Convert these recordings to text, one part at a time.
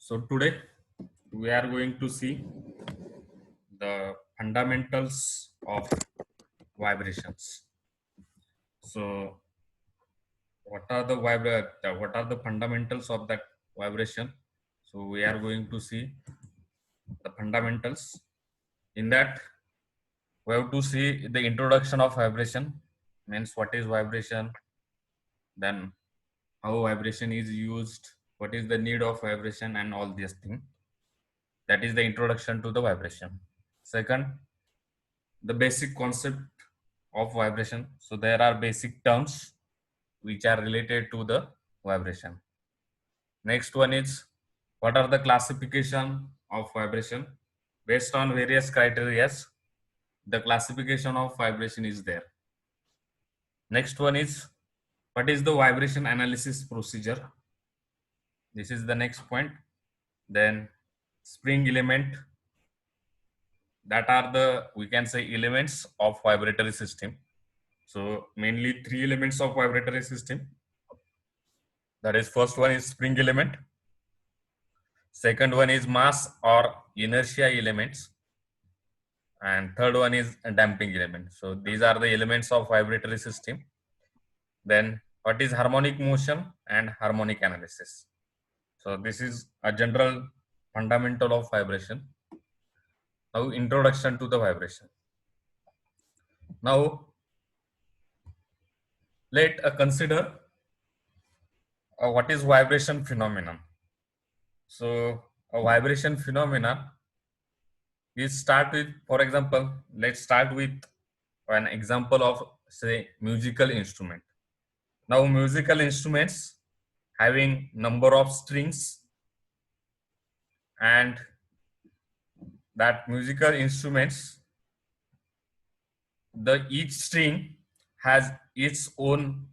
So today we are going to see the fundamentals of vibrations. So what are the fundamentals of that vibration? So we are going to see the fundamentals. In that we have to see the introduction of vibration, means what is vibration, then how vibration is used, what is the need of vibration, and all these things. That is the introduction to the vibration. Second, the basic concept of vibration. So there are basic terms which are related to the vibration. Next one is what are the classification of vibration based on various criteria. The classification of vibration is there. Next one is what is the vibration analysis procedure. This is the next point. Then spring element, that are the, we can say, elements of vibratory system. So mainly three elements of vibratory system. That is, first one is spring element, second one is mass or inertia elements, and third one is a damping element. So these are the elements of vibratory system. Then what is harmonic motion and harmonic analysis. So this is a general fundamental of vibration. Now introduction to the vibration. Now let consider what is vibration phenomenon. So a vibration phenomenon is start with, for example, let's start with an example of, say, musical instrument. Now musical instruments having number of strings, and that musical instruments, the each string has its own,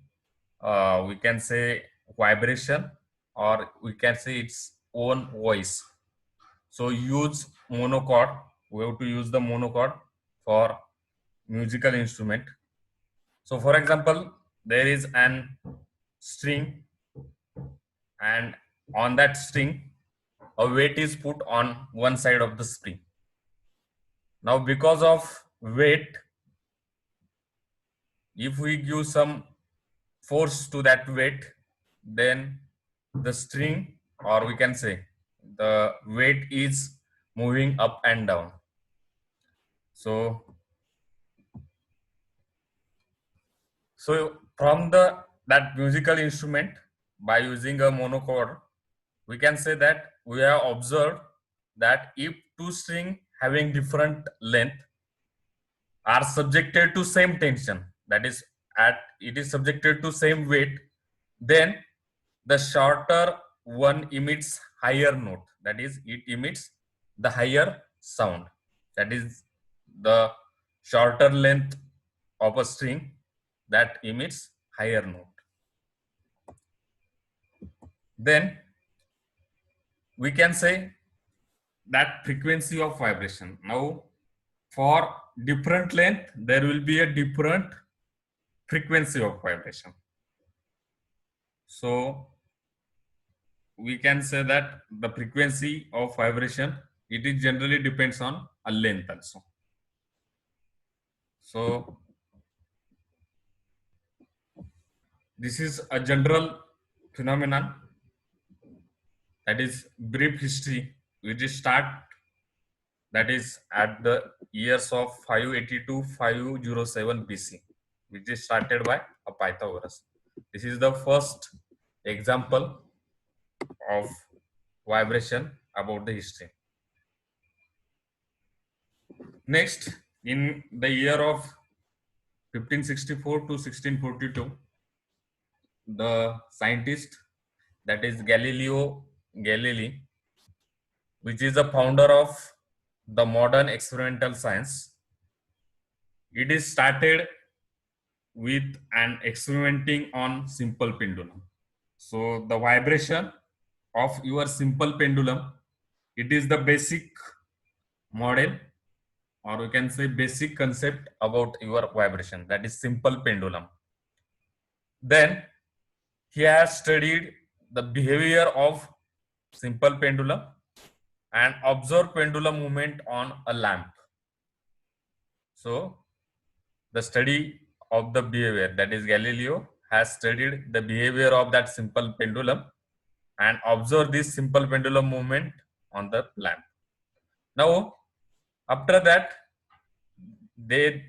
we can say, vibration, or we can say its own voice. So use monochord, we have to use the monochord for musical instrument. So for example, there is an string, and on that string a weight is put on one side of the string. Now because of weight, if we give some force to that weight, then the string, or we can say the weight, is moving up and down. So from that musical instrument, by using a monochord, we can say that we have observed that if two strings having different length are subjected to same tension, that is, it is subjected to same weight, then the shorter one emits higher note, that is, it emits the higher sound. That is the shorter length of a string that emits higher note. Then we can say that frequency of vibration. Now for different length there will be a different frequency of vibration. So we can say that the frequency of vibration, it is generally depends on a length also. So this is a general phenomenon, that is brief history. We just start, that is at the years of 582 507 BC, which is started by a Pythagoras. This is the first example of vibration about the history. Next, in the year of 1564 to 1642, the scientist, that is Galileo Galilei, which is the founder of the modern experimental science, it is started with an experimenting on simple pendulum. So the vibration of your simple pendulum, it is the basic model, or we can say basic concept about your vibration, that is simple pendulum. Then he has studied the behavior of simple pendulum and observe pendulum movement on a lamp. So the study of the behavior, that is Galileo has studied the behavior of that simple pendulum and observed this simple pendulum movement on the lamp. Now, after that, they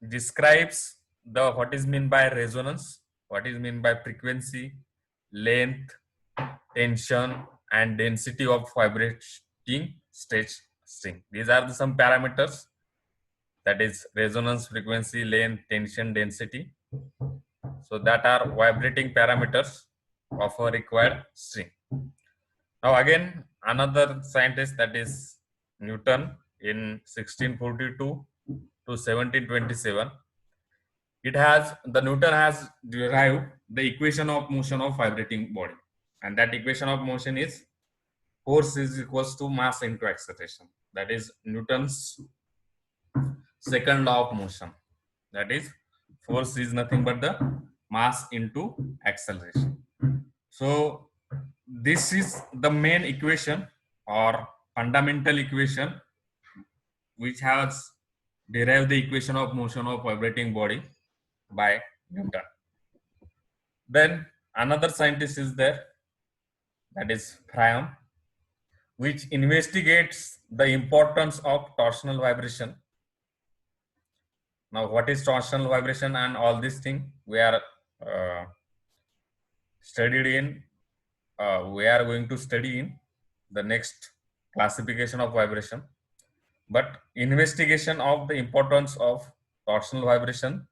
describes the what is mean by resonance, what is mean by frequency, length, tension, and density of vibrating string. These are the some parameters, that is resonance, frequency, length, tension, density. So that are vibrating parameters of a required string. Now again, another scientist, that is Newton, in 1642 to 1727, Newton has derived the equation of motion of vibrating body, and that equation of motion is force is equals to mass into acceleration. That is Newton's second law of motion. That is, force is nothing but the mass into acceleration. So this is the main equation or fundamental equation which has derived the equation of motion of vibrating body by Newton. Then another scientist is there, that is Fromm, which investigates the importance of torsional vibration. Now, what is torsional vibration and all this thing we are studied in, we are going to study in the next classification of vibration. But investigation of the importance of torsional vibration,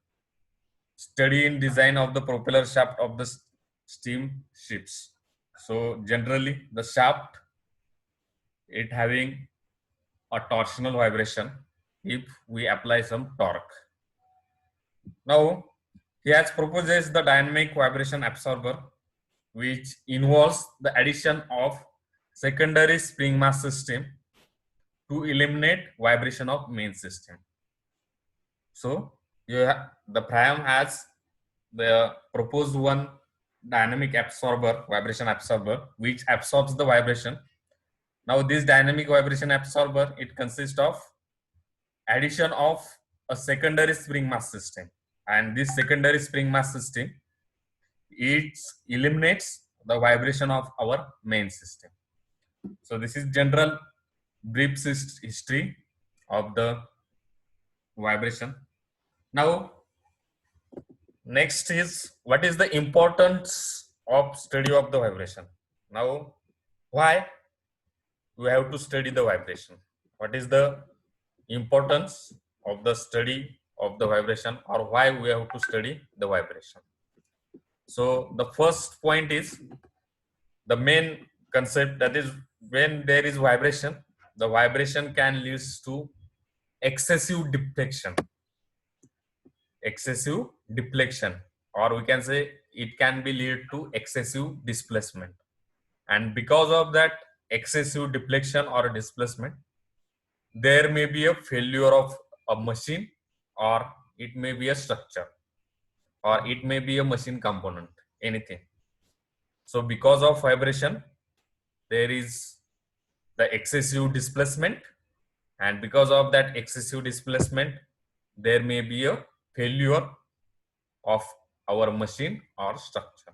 study in design of the propeller shaft of the steam ships. So generally the shaft, it having a torsional vibration if we apply some torque. Now he has proposed the dynamic vibration absorber, which involves the addition of secondary spring mass system to eliminate vibration of main system. So the Fromm has the proposed one dynamic absorber, vibration absorber, which absorbs the vibration. Now this dynamic vibration absorber, it consists of addition of a secondary spring mass system, and this secondary spring mass system, it eliminates the vibration of our main system. So this is general brief history of the vibration. Now next is, what is the importance of study of the vibration? Now, why we have to study the vibration? What is the importance of the study of the vibration, or why we have to study the vibration? So the first point is the main concept, that is, when there is vibration, the vibration can lead to excessive deflection, or we can say it can be lead to excessive displacement. And because of that excessive deflection or displacement, there may be a failure of a machine, or it may be a structure, or it may be a machine component, anything. So because of vibration, there is the excessive displacement, and because of that excessive displacement, there may be a failure of our machine or structure.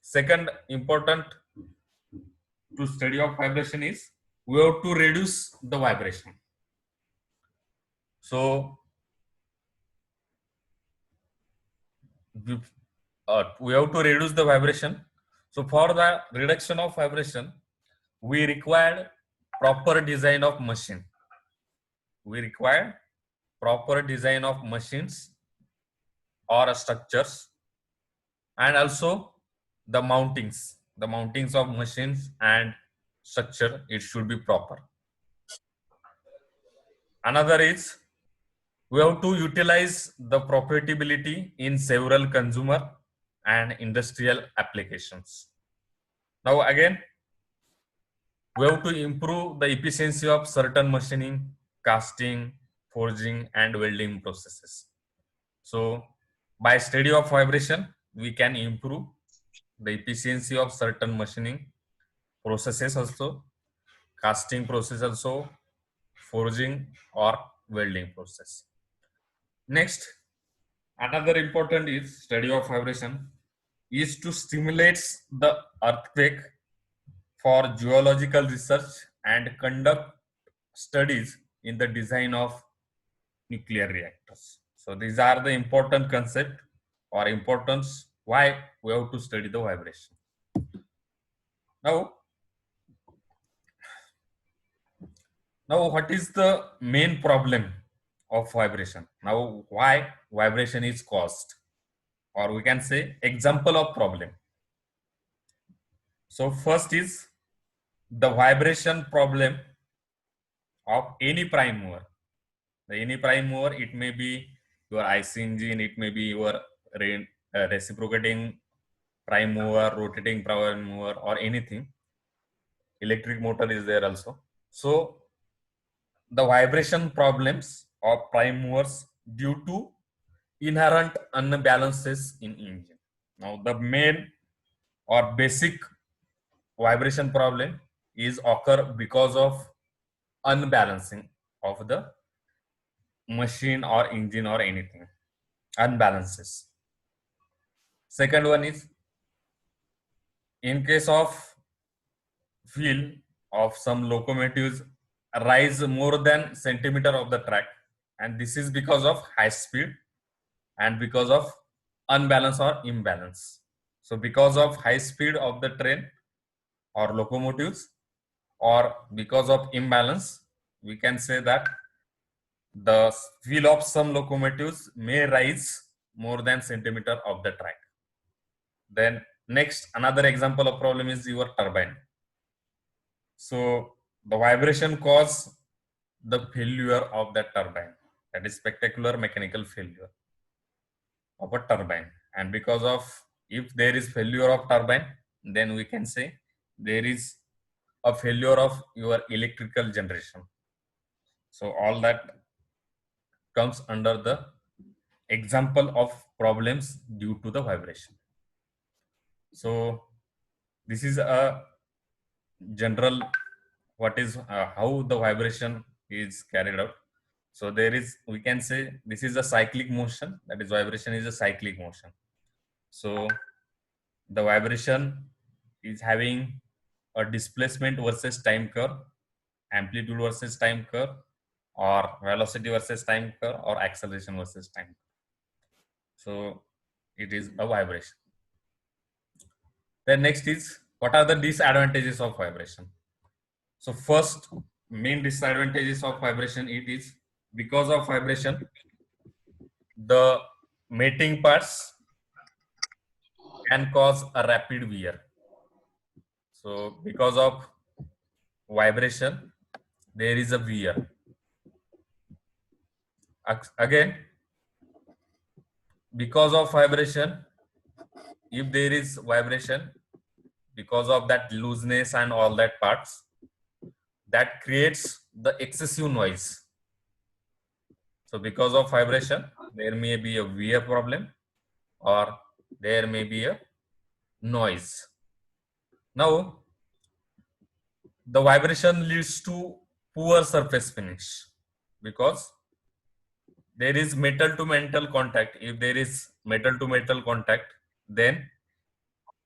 Second important to study of vibration is we have to reduce the vibration. So we have to reduce the vibration. So for the reduction of vibration, we require proper design of machine. We require proper design of machines or structures, and also the mountings of machines and structure, it should be proper. Another is we have to utilize the profitability in several consumer and industrial applications. Now again, we have to improve the efficiency of certain machining, casting, forging, and welding processes. So by study of vibration, we can improve the efficiency of certain machining, processes also, casting process also, forging or welding process. Next, another important is study of vibration is to stimulate the earthquake for geological research and conduct studies in the design of nuclear reactors. So these are the important concept or importance why we have to study the vibration. Now, what is the main problem of vibration? Now, why vibration is caused, or we can say example of problem. So first is the vibration problem of any prime mover. Any prime mover, it may be your IC engine, it may be your reciprocating prime mover, rotating prime mover, or anything. Electric motor is there also. So the vibration problems of prime movers due to inherent unbalances in engine. Now the main or basic vibration problem is occur because of unbalancing of the machine or engine or anything, unbalances. Second one is in case of wheel of some locomotives rise more than centimeter of the track, and this is because of high speed and because of unbalance or imbalance. So because of high speed of the train or locomotives, or because of imbalance, we can say that the wheel of some locomotives may rise more than centimeter of the track. Then next, another example of problem is your turbine. So the vibration cause the failure of that turbine, that is spectacular mechanical failure of a turbine. And because of, if there is failure of turbine, then we can say there is a failure of your electrical generation. So all that comes under the example of problems due to the vibration. So this is a general what is how the vibration is carried out. So there is, we can say this is a cyclic motion, that is vibration is a cyclic motion. So the vibration is having a displacement versus time curve, amplitude versus time curve, or velocity versus time curve, or acceleration versus time curve. So it is a vibration. Then next is, what are the disadvantages of vibration? So first main disadvantages of vibration, it is because of vibration the mating parts can cause a rapid wear. So because of vibration there is a wear. Again, because of vibration, if there is vibration, because of that looseness and all that parts, that creates the excessive noise. So because of vibration there may be a wear problem, or there may be a noise. Now the vibration leads to poor surface finish because there is metal to metal contact. If there is metal to metal contact, then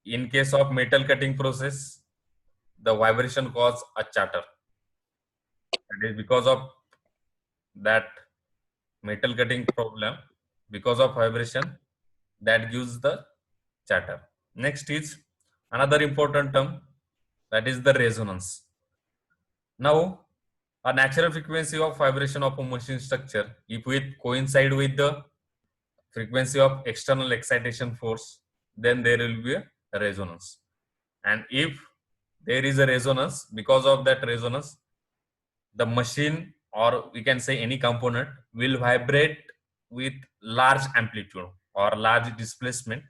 in case of metal cutting process, the vibration cause a chatter. That is because of that metal cutting problem, because of vibration, that gives the chatter. Next is another important term, that is the resonance. Now, a natural frequency of vibration of a machine structure, if it coincide with the frequency of external excitation force, then there will be a resonance. And if there is a resonance, because of that resonance, the machine, or we can say any component, will vibrate with large amplitude or large displacement.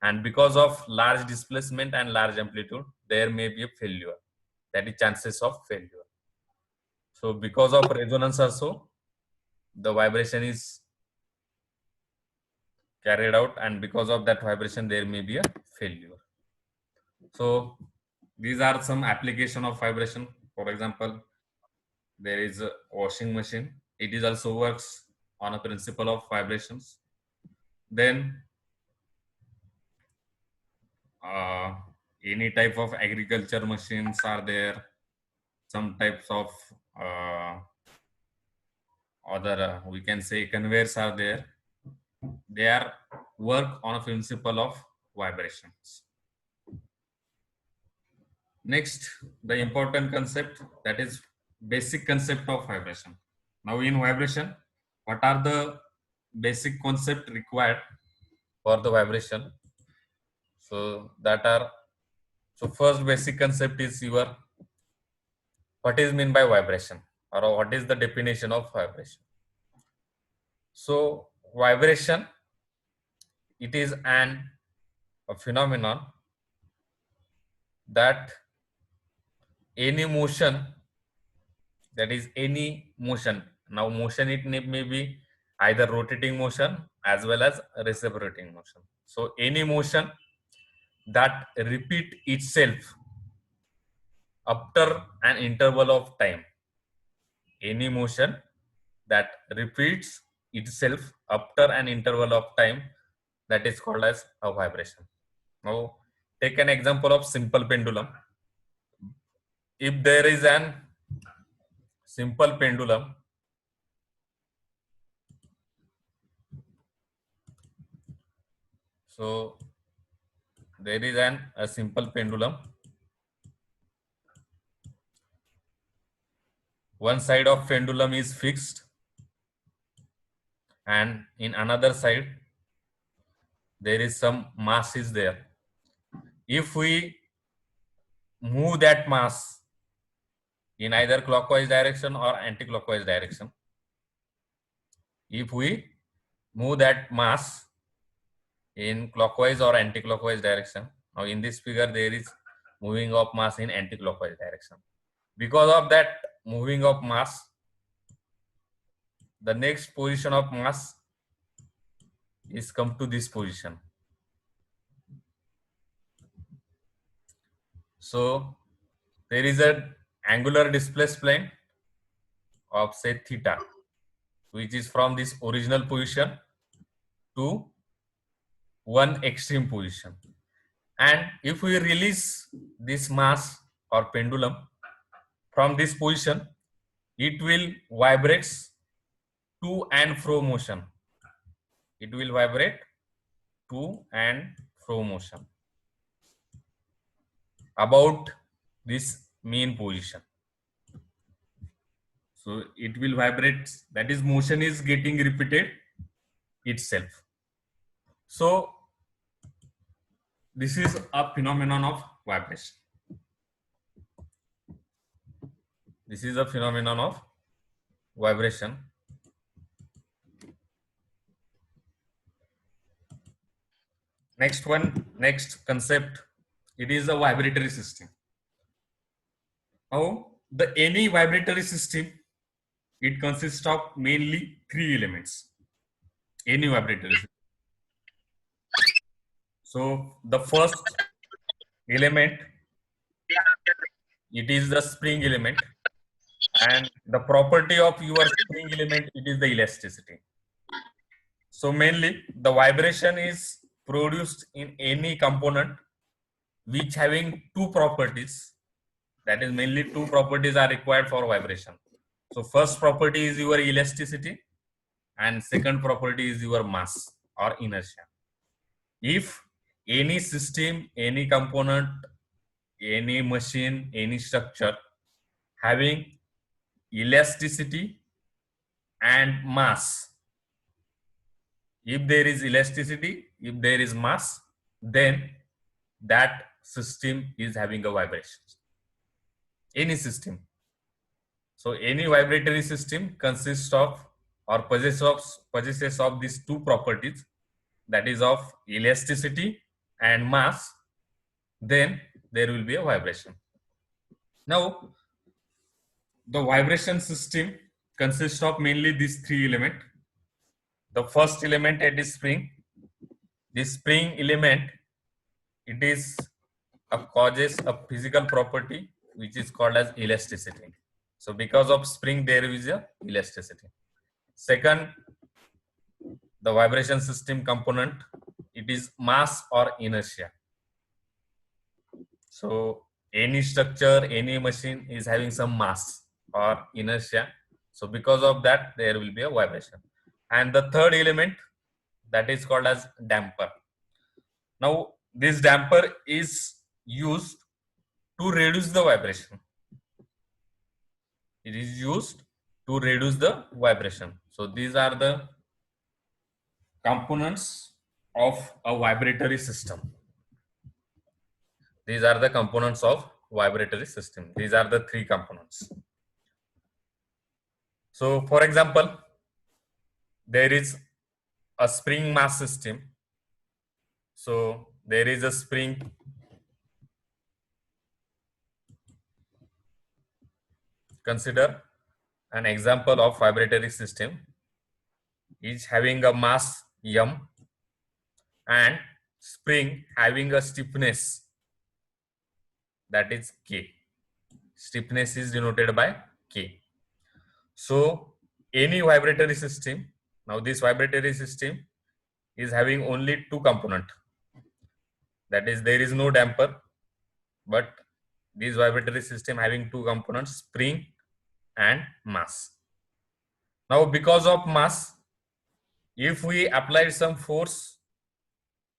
And because of large displacement and large amplitude, there may be a failure, that is chances of failure. So because of resonance also, the vibration is carried out, and because of that vibration there may be a failure. So These are some application of vibration. For example, there is a washing machine. It is also works on a principle of vibrations. Then uh, any type of agriculture machines are there. Some types of uh, other we can say conveyors are there. They are work on a principle of vibrations. Next, the important concept, that is basic concept of vibration. Now in vibration, what are the basic concept required for the vibration? So that are, so first basic concept is your, what is mean by vibration, or what is the definition of vibration. So vibration, it is a phenomenon that any motion, that is any motion. Now motion, it may be either rotating motion as well as reciprocating motion. So any motion that repeat itself after an interval of time, any motion that repeats itself after an interval of time, that is called as a vibration. Now take an example of simple pendulum. If there is an simple pendulum, so there is a simple pendulum. One side of pendulum is fixed, and in another side there is some mass is there. If we move that mass in either clockwise direction or anti-clockwise direction, if we move that mass in clockwise or anti-clockwise direction, now in this figure there is moving of mass in anti-clockwise direction. Because of that moving of mass, the next position of mass is come to this position. So there is an angular displacement of say theta, which is from this original position to one extreme position. And if we release this mass or pendulum from this position, it will vibrate to and fro motion. It will vibrate to and fro motion about this main position. So it will vibrate, that is motion is getting repeated itself. So this is a phenomenon of vibration. This is a phenomenon of vibration. Next concept, it is a vibratory system. Now the any vibratory system, it consists of mainly three elements. Any vibratory system. So the first element, it is the spring element, and the property of your spring element, it is the elasticity. So mainly the vibration is produced in any component which having two properties. That is mainly two properties are required for vibration. So first property is your elasticity, and second property is your mass or inertia. If any system, any component, any machine, any structure having elasticity and mass, if there is elasticity, if there is mass, then that system is having a vibration. Any system. So any vibratory system consists of or possesses of these two properties, that is of elasticity and mass, then there will be a vibration. Now the vibration system consists of mainly these three elements. The first element, it is spring. This spring element, it is causes a physical property which is called as elasticity. So because of spring, there is a elasticity. Second, the vibration system component, it is mass or inertia. So any structure, any machine is having some mass or inertia. So because of that, there will be a vibration. And the third element, that is called as damper. Now this damper is used to reduce the vibration. It is used to reduce the vibration. So these are the components of a vibratory system. These are the components of vibratory system. These are the three components. So for example, there is a spring mass system. So there is a spring. Consider an example of vibratory system is having a mass m and spring having a stiffness, that is k. Stiffness is denoted by k. So any vibratory system, now this vibratory system is having only two components. That is, there is no damper, but this vibratory system having two components, spring and mass. Now because of mass, if we apply some force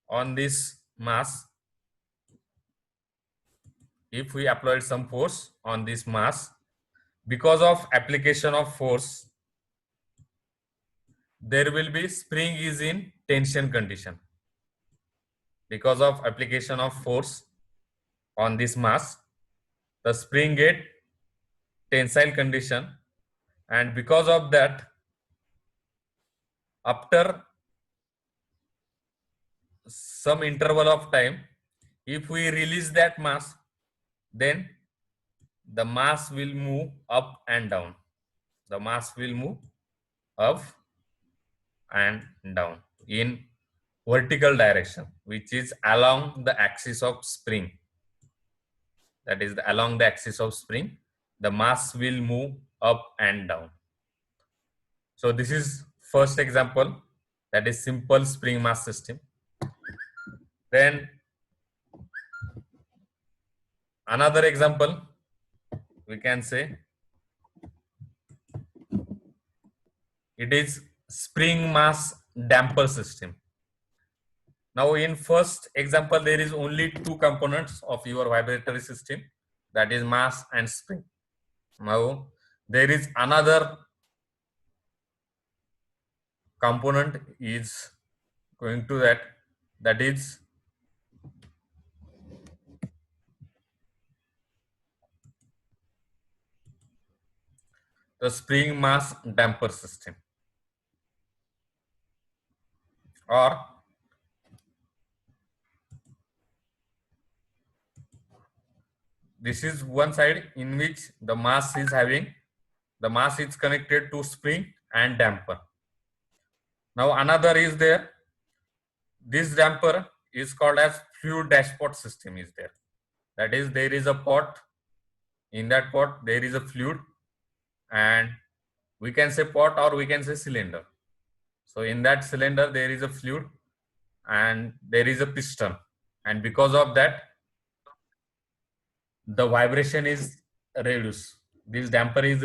on this mass, if we apply some force on this mass, because of application of force, there will be spring is in tension condition. Because of application of force on this mass, the spring get tensile condition, and because of that, after some interval of time, if we release that mass, then the mass will move up and down. The mass will move up and down in vertical direction, which is along the axis of spring. That is, along the axis of spring, the mass will move up and down. So this is first example, that is simple spring mass system. Then another example, we can say it is spring mass damper system. Now in first example, there is only two components of your vibratory system, that is mass and spring. Now there is another component is going to that, that is the spring mass damper system, or this is one side in which the mass is having, the mass is connected to spring and damper. Now another is there, this damper is called as fluid dashpot system is there. That is, there is a pot, in that pot there is a fluid, and we can say pot or we can say cylinder. So in that cylinder there is a fluid and there is a piston, and because of that the vibration is reduced. This damper is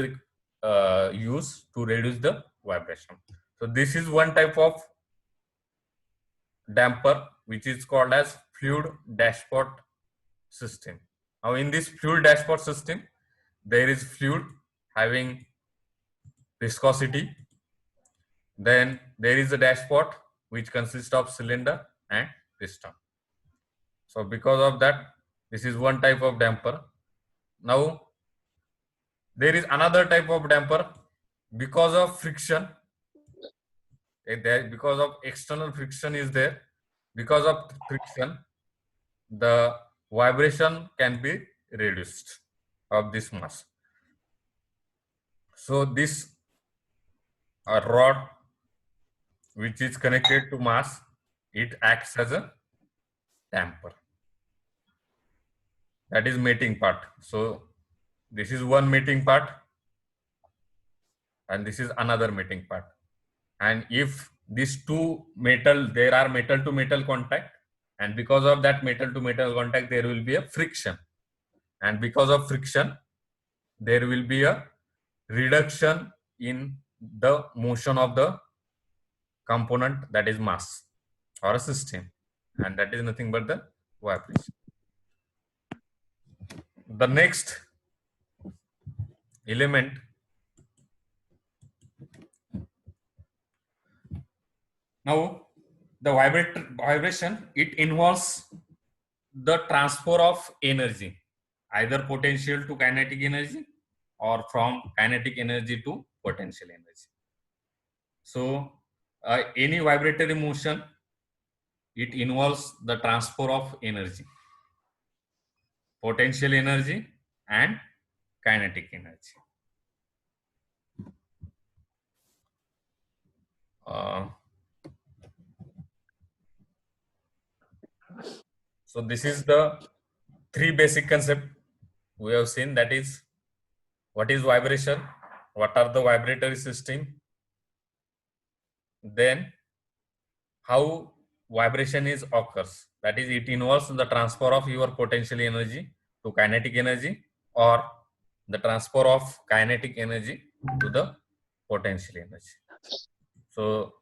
used to reduce the vibration. So this is one type of damper which is called as fluid dashpot system. Now in this fluid dashpot system, there is fluid having viscosity, then there is a dashpot which consists of cylinder and piston. So because of that, this is one type of damper. Now there is another type of damper, because of friction, because of external friction is there, because of friction the vibration can be reduced of this mass. So this rod which is connected to mass, it acts as a damper. that is mating part. So this is one mating part and this is another mating part. And if these two metal, there are metal to metal contact, and because of that metal to metal contact, there will be a friction. And because of friction, there will be a reduction in the motion of the component, that is mass or a system, and that is nothing but the vibration. The next element, now the vibration, it involves the transfer of energy, either potential to kinetic energy or from kinetic energy to potential energy. So any vibratory motion, it involves the transfer of energy, potential energy and kinetic energy. So this is the three basic concept we have seen, that is what is vibration, what are the vibratory system, then how vibration is occurs, that is it involves the transfer of your potential energy to kinetic energy or the transfer of kinetic energy to the potential energy. So